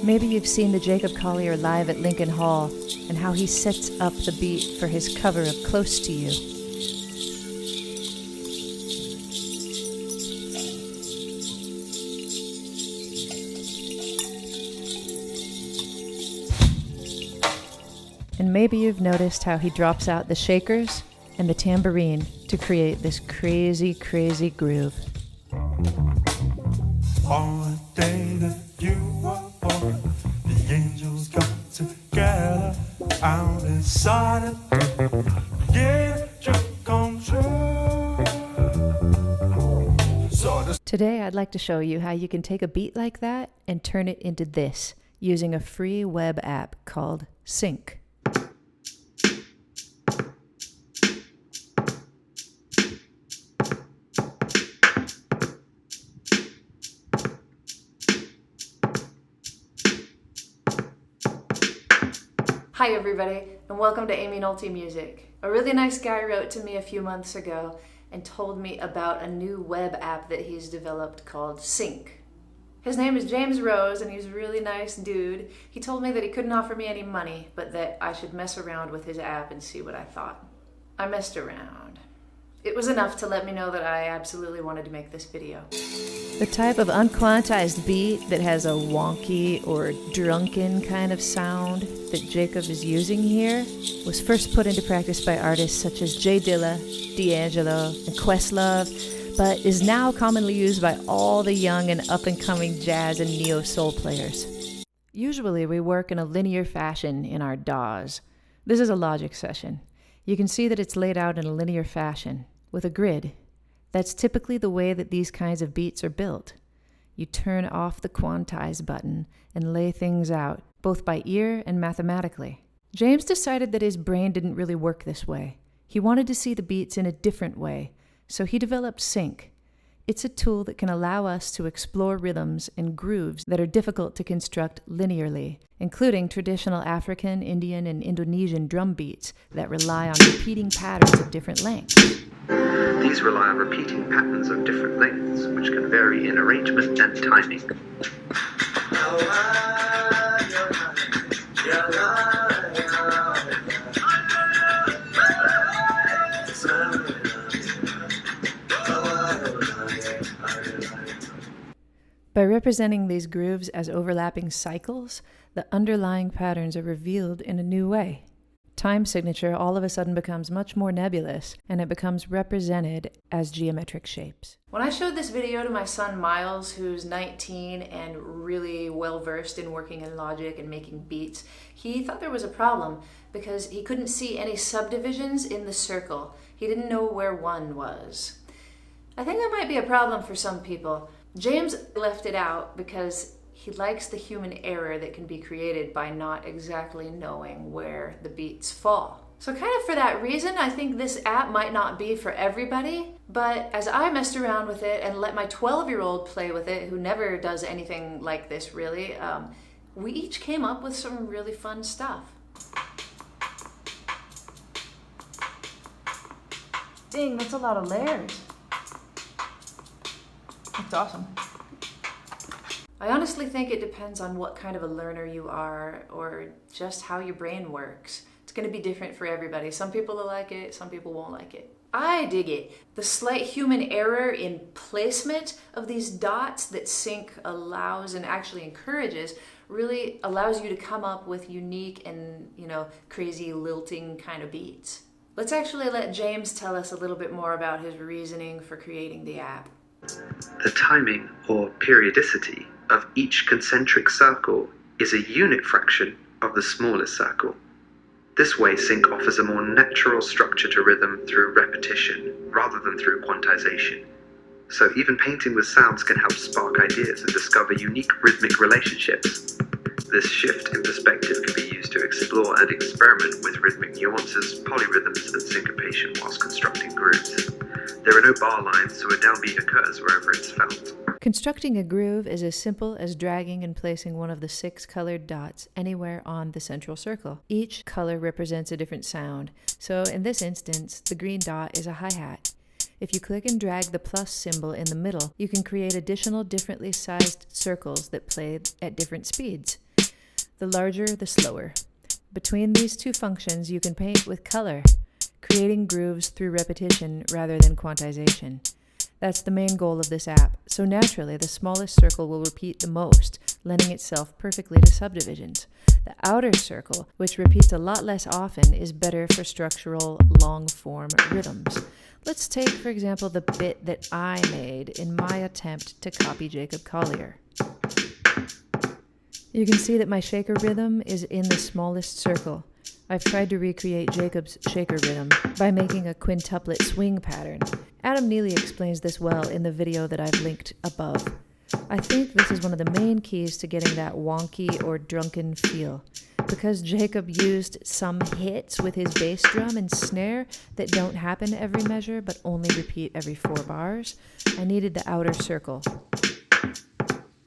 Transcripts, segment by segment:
Maybe you've seen the Jacob Collier live at Lincoln Hall and how he sets up the beat for his cover of Close to You. And maybe you've noticed how he drops out the shakers and the tambourine to create this crazy, crazy groove. On the day that you were born, the angels got together out inside it. Yeah, just come true. Today I'd like to show you how you can take a beat like that and turn it into this using a free web app called CYNC. Hi everybody, and welcome to Aimee Nolte Music. A really nice guy wrote to me a few months ago and told me about a new web app that he's developed called CYNC. His name is James Rose and he's a really nice dude. He told me that he couldn't offer me any money, but that I should mess around with his app and see what I thought. I messed around. It was enough to let me know that I absolutely wanted to make this video. The type of unquantized beat that has a wonky or drunken kind of sound that Jacob is using here was first put into practice by artists such as J Dilla, D'Angelo, and Questlove, but is now commonly used by all the young and up-and-coming jazz and neo-soul players. Usually we work in a linear fashion in our DAWs. This is a Logic session. You can see that it's laid out in a linear fashion, with a grid. That's typically the way that these kinds of beats are built. You turn off the quantize button and lay things out, both by ear and mathematically. James decided that his brain didn't really work this way. He wanted to see the beats in a different way, so he developed CYNC. It's a tool that can allow us to explore rhythms and grooves that are difficult to construct linearly, including traditional African, Indian, and Indonesian drum beats that rely on repeating patterns of different lengths. These rely on repeating patterns of different lengths, which can vary in arrangement and timing. By representing these grooves as overlapping cycles, the underlying patterns are revealed in a new way. Time signature all of a sudden becomes much more nebulous, and it becomes represented as geometric shapes. When I showed this video to my son Miles, who's 19 and really well-versed in working in Logic and making beats, he thought there was a problem because he couldn't see any subdivisions in the circle. He didn't know where one was. I think that might be a problem for some people. James left it out because he likes the human error that can be created by not exactly knowing where the beats fall. So kind of for that reason, I think this app might not be for everybody, but as I messed around with it and let my 12-year-old play with it, who never does anything like this really, we each came up with some really fun stuff. Dang, that's a lot of layers. That's awesome. I honestly think it depends on what kind of a learner you are or just how your brain works. It's going to be different for everybody. Some people will like it, some people won't like it. I dig it. The slight human error in placement of these dots that CYNC allows and actually encourages really allows you to come up with unique and, crazy lilting kind of beats. Let's actually let James tell us a little bit more about his reasoning for creating the app. The timing, or periodicity, of each concentric circle is a unit fraction of the smallest circle. This way, CYNC offers a more natural structure to rhythm through repetition, rather than through quantization. So even painting with sounds can help spark ideas and discover unique rhythmic relationships. This shift in perspective can be used to explore and experiment with rhythmic nuances, polyrhythms, and syncopation whilst constructing grooves. There are no bar lines, so a downbeat occurs wherever it's felt. Constructing a groove is as simple as dragging and placing one of the 6 colored dots anywhere on the central circle. Each color represents a different sound, so in this instance, the green dot is a hi-hat. If you click and drag the plus symbol in the middle, you can create additional differently sized circles that play at different speeds. The larger, the slower. Between these two functions, you can paint with color, creating grooves through repetition rather than quantization. That's the main goal of this app, so naturally the smallest circle will repeat the most, lending itself perfectly to subdivisions. The outer circle, which repeats a lot less often, is better for structural, long-form rhythms. Let's take, for example, the bit that I made in my attempt to copy Jacob Collier. You can see that my shaker rhythm is in the smallest circle. I've tried to recreate Jacob's shaker rhythm by making a quintuplet swing pattern. Adam Neely explains this well in the video that I've linked above. I think this is one of the main keys to getting that wonky or drunken feel. Because Jacob used some hits with his bass drum and snare that don't happen every measure but only repeat every 4 bars, I needed the outer circle.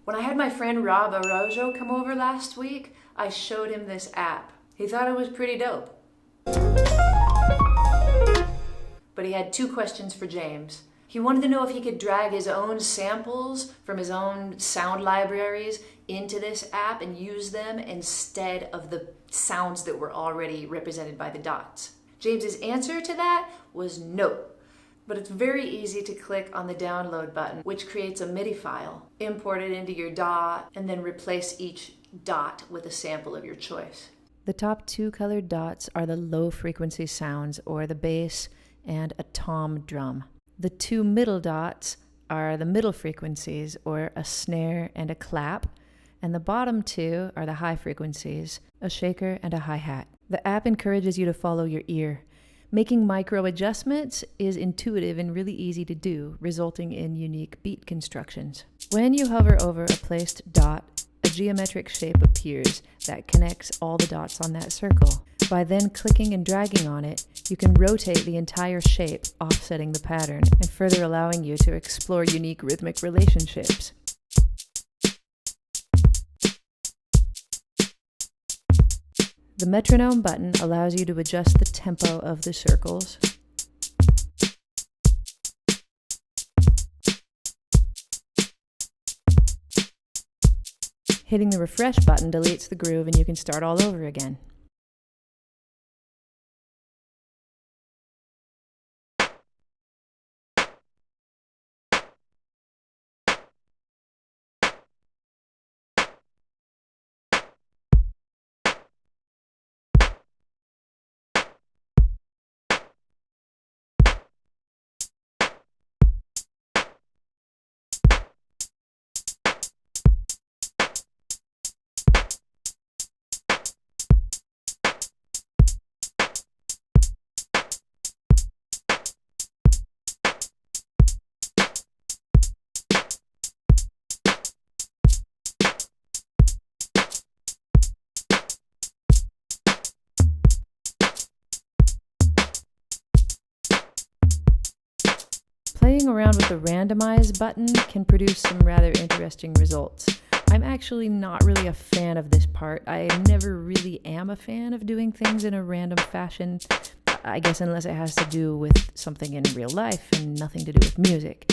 When I had my friend Rob Araujo come over last week, I showed him this app. He thought it was pretty dope. But he had 2 questions for James. He wanted to know if he could drag his own samples from his own sound libraries into this app and use them instead of the sounds that were already represented by the dots. James's answer to that was no. But it's very easy to click on the download button, which creates a MIDI file, import it into your DAW, and then replace each dot with a sample of your choice. The top 2 colored dots are the low frequency sounds, or the bass and a tom drum. The 2 middle dots are the middle frequencies, or a snare and a clap, and the bottom 2 are the high frequencies, a shaker and a hi-hat. The app encourages you to follow your ear. Making micro adjustments is intuitive and really easy to do, resulting in unique beat constructions. When you hover over a placed dot, a geometric shape appears that connects all the dots on that circle. By then clicking and dragging on it, you can rotate the entire shape, offsetting the pattern, and further allowing you to explore unique rhythmic relationships. The metronome button allows you to adjust the tempo of the circles. Hitting the refresh button deletes the groove and you can start all over again. Playing around with the Randomize button can produce some rather interesting results. I'm actually not really a fan of this part. I never really am a fan of doing things in a random fashion, I guess unless it has to do with something in real life and nothing to do with music.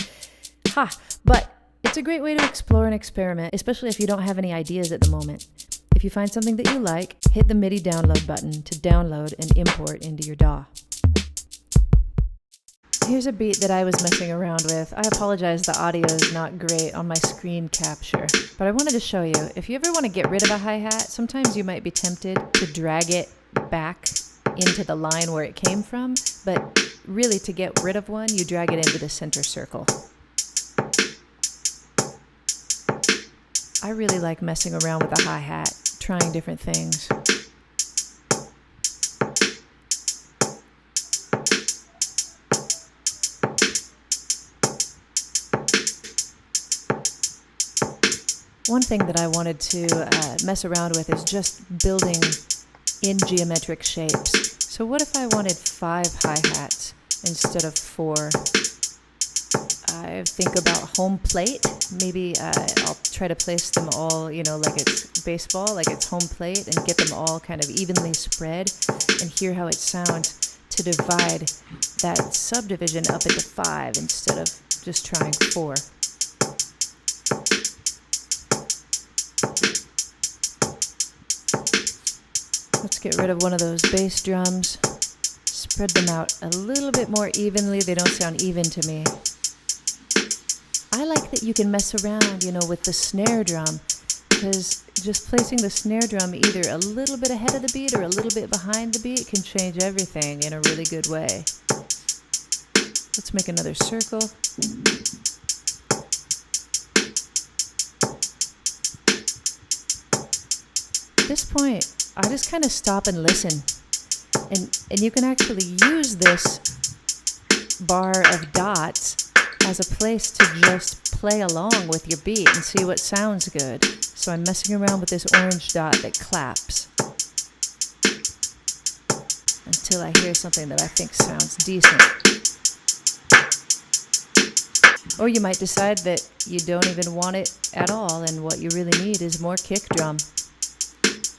But it's a great way to explore and experiment, especially if you don't have any ideas at the moment. If you find something that you like, hit the MIDI download button to download and import into your DAW. Here's a beat that I was messing around with. I apologize, the audio is not great on my screen capture, but I wanted to show you. If you ever want to get rid of a hi-hat, sometimes you might be tempted to drag it back into the line where it came from, but really to get rid of one, you drag it into the center circle. I really like messing around with a hi-hat, trying different things. One thing that I wanted to mess around with is just building in geometric shapes. So what if I wanted 5 hi-hats instead of 4? I think about home plate. Maybe I'll try to place them all, like it's baseball, like it's home plate, and get them all kind of evenly spread and hear how it sounds to divide that subdivision up into 5 instead of just trying 4. Let's get rid of one of those bass drums. Spread them out a little bit more evenly. They don't sound even to me. I like that you can mess around, with the snare drum, because just placing the snare drum either a little bit ahead of the beat or a little bit behind the beat can change everything in a really good way. Let's make another circle. At this point, I just kind of stop and listen. And you can actually use this bar of dots as a place to just play along with your beat and see what sounds good. So I'm messing around with this orange dot that claps until I hear something that I think sounds decent. Or you might decide that you don't even want it at all and what you really need is more kick drum.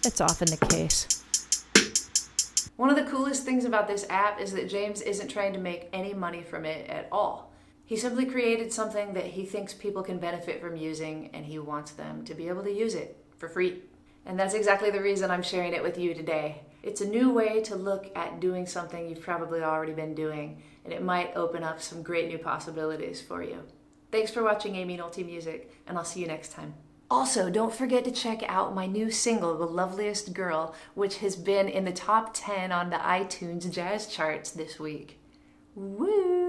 That's often the case. One of the coolest things about this app is that James isn't trying to make any money from it at all. He simply created something that he thinks people can benefit from using, and he wants them to be able to use it for free. And that's exactly the reason I'm sharing it with you today. It's a new way to look at doing something you've probably already been doing, and it might open up some great new possibilities for you. Thanks for watching Aimee Nolte Music, and I'll see you next time. Also, don't forget to check out my new single, The Loveliest Girl, which has been in the top 10 on the iTunes Jazz charts this week. Woo!